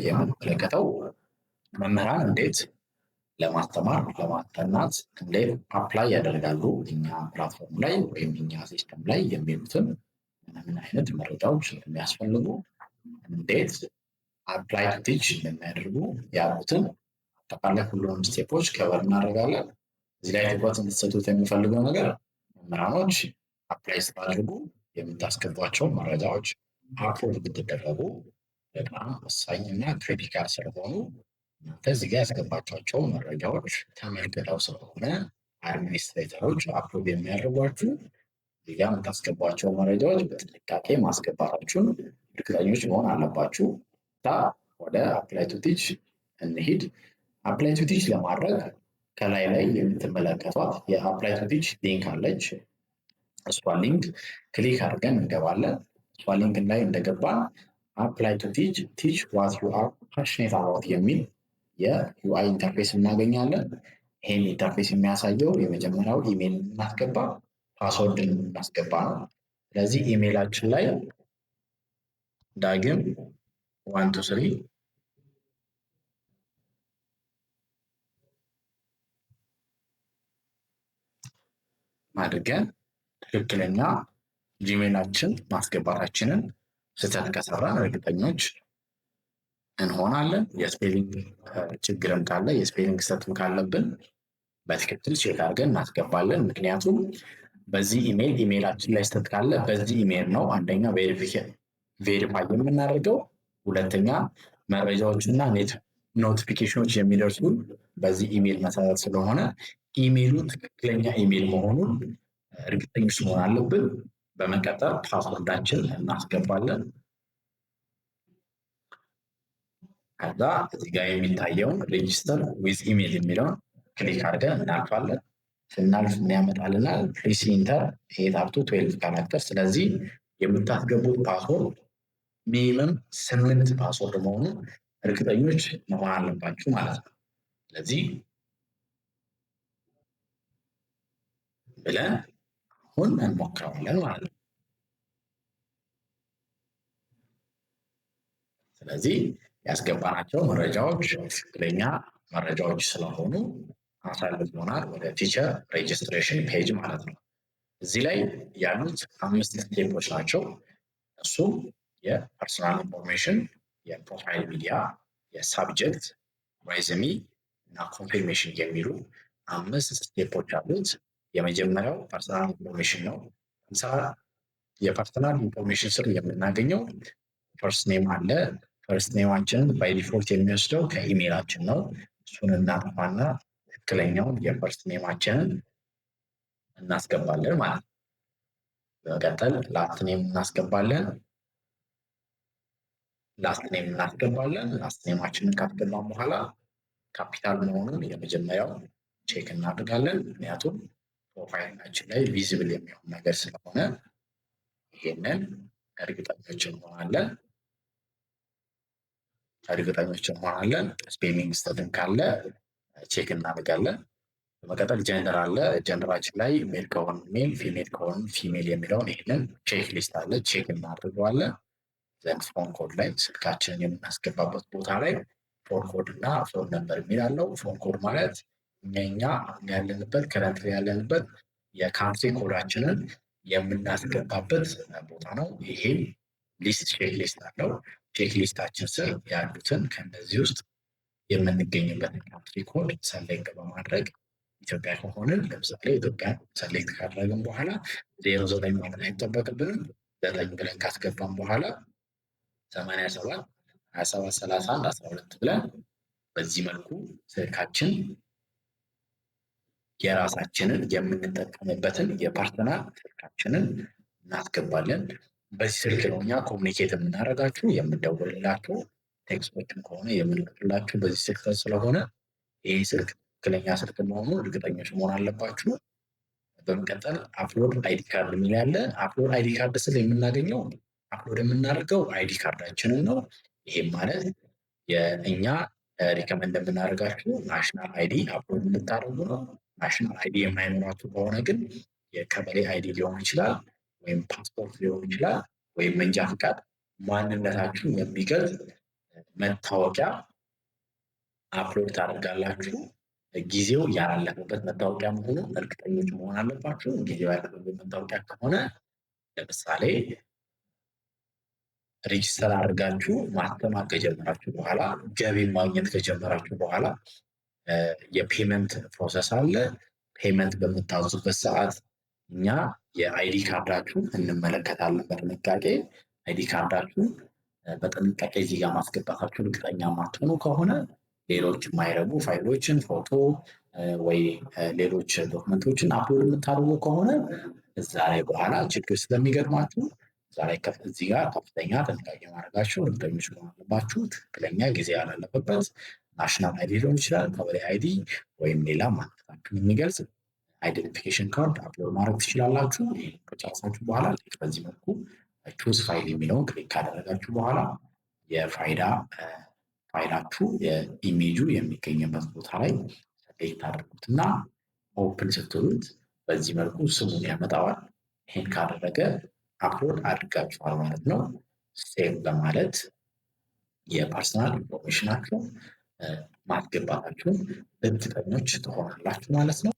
የምንመለከተው መምህራን እንዴት ለማስተማር ለማጠናት እንዴት አፕላይ ያደርጋሉ እኛ ፕላትፎርም ላይ ወይም እኛ ሲስተም ላይ የሚሉትን ምን አይነት መረጃዎች እንደሚያስፈልጉ እንዴት አፕላይ ቱ ቲች እንደሚያደርጉ ያሉትን አጠቃላይ ሁሉንም ስቴፖች ከበር እናደርጋለን። እዚህ ላይ ትኩረት እንድትሰጡት የሚፈልገው ነገር መምህራኖች አፕላይ ስታደርጉ የምታስገቧቸው መረጃዎች አፕሎድ ብትደረጉ በጣም ወሳኝና ክሪቲካል ስለሆኑ እናንተ እዚህ ጋር ያስገባቸው መረጃዎች ተመልክተው ስለሆነ አድሚኒስትሬተሮች አፕሎድ የሚያደርጓችሁ እዚህ ጋር የምታስገቧቸው መረጃዎች በጥንቃቄ ማስገባታችሁን እርግጠኞች መሆን አለባችሁ። ወደ አፕላይ ቱ ቲች እንሂድ። አፕላይ ቱ ቲች ለማድረግ ከላይ ላይ የምትመለከቷት የአፕላይ ቱ ቲች ሊንክ አለች። እሷን ሊንክ ክሊክ አድርገን እንገባለን። እሷ ሊንክ ላይ እንደገባን አፕላይ ቱ ቲች ቲች ዋት ዩ አር ፓሽኔት አባውት የሚል የዩአይ ኢንተርፌስ እናገኛለን። ይህን ኢንተርፌስ የሚያሳየው የመጀመሪያው ኢሜይል እናስገባ፣ ፓስወርድ እናስገባ ነው። ስለዚህ ኢሜይላችን ላይ ዳግም 123 አድርገን ትክክለኛ ጂሜይላችን ማስገባታችንን ስህተት ከሰራን እርግጠኞች እንሆናለን። የስፔሊንግ ችግርም ካለ የስፔሊንግ ስህተትም ካለብን በትክክል ቼክ አድርገን እናስገባለን። ምክንያቱም በዚህ ኢሜይላችን ላይ ስህተት ካለ በዚህ ኢሜይል ነው አንደኛ ቬሪፋይ የምናደርገው፣ ሁለተኛ መረጃዎችና ኖቲፊኬሽኖች የሚደርሱ በዚህ ኢሜይል መሰረት ስለሆነ ኢሜይሉ ትክክለኛ ኢሜይል መሆኑን እርግጠኞች መሆን አለብን። በመቀጠል ፓስወርዳችን እናስገባለን። ከዛ እዚህ ጋር የሚታየውን ሬጂስተር ዊዝ ኢሜይል የሚለውን ክሊክ አድርገን እናልፋለን። ስናልፍ ምን ያመጣልናል? ፕሊስ ኢንተር 8 up to 12 ካራክተር። ስለዚህ የምታስገቡት ፓስወርድ ሚኒመም 8 ፓስወርድ መሆኑን እርግጠኞች መሆን አለባችሁ ማለት ነው። ስለዚህ ብለን አሁን እንሞክረዋለን ማለት ነው። ስለዚህ ያስገባናቸው መረጃዎች ትክክለኛ መረጃዎች ስለሆኑ አሳልፎናል ወደ ቲቸር ሬጅስትሬሽን ፔጅ ማለት ነው። እዚህ ላይ ያሉት 5 ስቴፖች ናቸው። እሱም የፐርሰናል ኢንፎርሜሽን፣ የፕሮፋይል ሚዲያ፣ የሳብጀክት ሬዝሚ እና ኮንፊርሜሽን የሚሉ 5 ስቴፖች አሉት። የመጀመሪያው ፐርሰናል ኢንፎርሜሽን ነው። የፐርሰናል ኢንፎርሜሽን ስር የምናገኘው ፈርስት ኔም አለ። ፈርስት ኔማችንን ባይ ዲፎልት የሚወስደው ከኢሜይላችን ነው። እሱን እናጠፋና ትክክለኛውን የፈርስት ኔማችንን እናስገባለን ማለት ነው። በመቀጠል ላስት ኔም እናስገባለን። ላስት ኔማችንን ካስገባን በኋላ ካፒታል መሆኑን የመጀመሪያው ቼክ እናደርጋለን። ምክንያቱም ፕሮፋይላችን ላይ ቪዚብል የሚሆን ነገር ስለሆነ ይሄንን እርግጠኞች እንሆናለን። ስፔሊንግ ስህተትም ካለ ቼክ እናደርጋለን። በመቀጠል ጀንደር አለ። ጀንደራችን ላይ ሜል ከሆነ ሜል፣ ፊሜል ከሆነ ፊሜል የሚለውን ይህንን ቼክ ሊስት አለ፣ ቼክ እናደርገዋለን። ዘንድ ፎን ኮድ ላይ ስልካችንን የምናስገባበት ቦታ ላይ ፎን ኮድ እና ፎን ነምበር የሚል አለው። ፎን ኮድ ማለት እኛ ያለንበት ከረንት ያለንበት የካንትሪ ኮዳችንን የምናስገባበት ቦታ ነው። ይሄ ቼክ ሊስት አለው። ቼክ ሊስታችን ስር ያሉትን ከእነዚህ ውስጥ የምንገኝበትን ካንትሪ ኮድ ሰሌክት በማድረግ ኢትዮጵያ ከሆንን ለምሳሌ ኢትዮጵያ ሰሌክት ካደረግን በኋላ 09 ማለት አይጠበቅብንም። 9 ብለን ካስገባን በኋላ 87 27 31 12 ብለን በዚህ መልኩ ስልካችን የራሳችንን የምንጠቀምበትን የፐርሰናል ስልካችንን እናስገባለን። በዚህ ስልክ ነው እኛ ኮሚኒኬት የምናደርጋችሁ፣ የምንደውልላችሁ፣ ቴክስቶችን ከሆነ የምንልክላችሁ በዚህ ስልክ ስለሆነ ይህ ስልክ ትክክለኛ ስልክ መሆኑ እርግጠኞች መሆን አለባችሁ። በመቀጠል አፕሎድ አይዲ ካርድ የሚል ያለ። አፕሎድ አይዲ ካርድ ስል የምናገኘው አፕሎድ የምናደርገው አይዲ ካርዳችንን ነው። ይሄም ማለት የእኛ ሪከመንድ የምናደርጋችሁ ናሽናል አይዲ አፕሎድ እንድታደርጉ ነው። ናሽናል አይዲ የማይኖራችሁ ከሆነ ግን የቀበሌ አይዲ ሊሆን ይችላል፣ ወይም ፓስፖርት ሊሆን ይችላል፣ ወይም መንጃ ፈቃድ ማንነታችሁን የሚገልጽ መታወቂያ አፕሎድ ታደርጋላችሁ። ጊዜው ያላለፈበት መታወቂያ መሆኑን እርግጠኞች መሆን አለባችሁ። ጊዜው ያላለፈበት መታወቂያ ከሆነ ለምሳሌ ሬጅስተር አድርጋችሁ ማስተማር ከጀመራችሁ በኋላ ገቢ ማግኘት ከጀመራችሁ በኋላ የፔመንት ፕሮሰስ አለ። ፔመንት በምታዙበት ሰዓት እኛ የአይዲ ካርዳችሁን እንመለከታለን በጥንቃቄ። አይዲ ካርዳችሁን በጥንቃቄ እዚህ ጋር ማስገባታችሁ እርግጠኛ ማትሆኑ ከሆነ ሌሎች የማይረቡ ፋይሎችን ፎቶ ወይ ሌሎች ዶክመንቶችን አፕሎድ የምታደርጉ ከሆነ እዛ ላይ በኋላ ችግር ስለሚገጥማችሁ እዚህ ጋር ከፍተኛ ጥንቃቄ ማድረጋችሁ እርግጠኞች መሆን አለባችሁ። ትክክለኛ ጊዜ ያላለፈበት ናሽናል አይዲ ሊሆን ይችላል፣ ቀበሌ አይዲ ወይም ሌላ ማንነታችሁን የሚገልጽ አይደንቲፊኬሽን ካርድ አፕሎድ ማድረግ ትችላላችሁ። ይህን ከጨረሳችሁ በኋላ በዚህ መልኩ ቹዝ ፋይል የሚለውን ክሊክ ካደረጋችሁ በኋላ የፋይዳ ፋይላችሁ የኢሜጁ የሚገኝበት ቦታ ላይ ሰሌክት ታደርጉትና ኦፕን ስትሉት በዚህ መልኩ ስሙን ያመጣዋል። ይህን ካደረገ አፕሎድ አድርጋችኋል ማለት ነው። ሴቭ በማለት የፐርሰናል ኢንፎርሜሽናችሁ ማስገባታችሁን እርግጠኞች ትሆናላችሁ ማለት ነው።